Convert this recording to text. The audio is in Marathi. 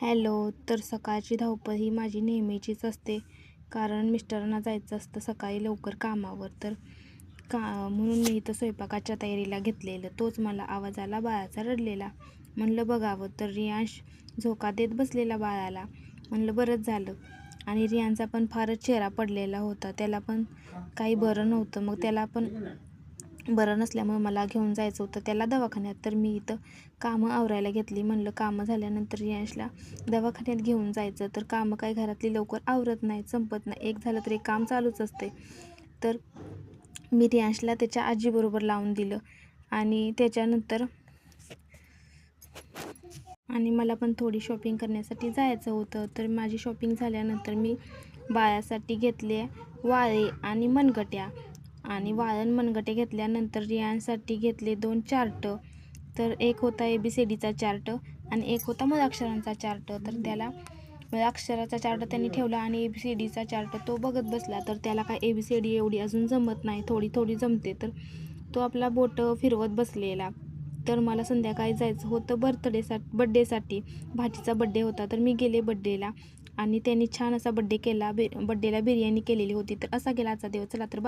हॅलो. तर सकाळची धावपळ ही माझी नेहमीचीच असते, कारण मिस्टरांना जायचं असतं सकाळी लवकर कामावर. तर म्हणून मी इथं स्वयंपाकाच्या तयारीला घेतलेलं. तोच मला आवाज आला बाळाचा रडलेला. म्हणलं बघावं, तर रियांश झोका देत बसलेला बाळाला. म्हणलं बरंच झालं. आणि रियांचा पण फारच चेहरा पडलेला होता. त्याला पण काही बरं नव्हतं. मग त्याला पण बरं नसल्यामुळे मला घेऊन जायचं होतं त्याला दवाखान्यात. तर मी इथं कामं आवरायला घेतली. म्हणलं कामं झाल्यानंतर रियांशला दवाखान्यात घेऊन जायचं. तर कामं काय घरातली लवकर आवरत नाहीत, संपत नाही. एक झालं तरी काम चालूच असते. तर मी रियांशला त्याच्या आजीबरोबर लावून दिलं आणि त्याच्यानंतर मला पण थोडी शॉपिंग करण्यासाठी जायचं होतं. तर माझी शॉपिंग झाल्यानंतर मी बाळासाठी घेतले वाळे आणि मनगट्या. आणि वाळण मनगटे घेतल्यानंतर रियांसाठी घेतले 2 चार्ट. तर एक होता ABCDचा चार्ट आणि एक होता मूळाक्षरांचा चार्ट. तर त्याला मूळाक्षराचा चार्ट त्यांनी ठेवला आणि ABCDचा चार्ट तो बघत बसला. तर त्याला काय ABCD एवढी अजून जमत नाही, थोडी थोडी जमते. तर तो आपला बोटं फिरवत बसलेला. तर मला संध्याकाळी जायचं होतं बड्डेसाठी. भाचीचा बड्डे होता. तर मी गेले बड्डेला आणि त्यांनी छान असा बड्डे केला. बड्डेला बिर्याणी केलेली होती. तर असा गेला आजचा दिवस. चला तर बाय.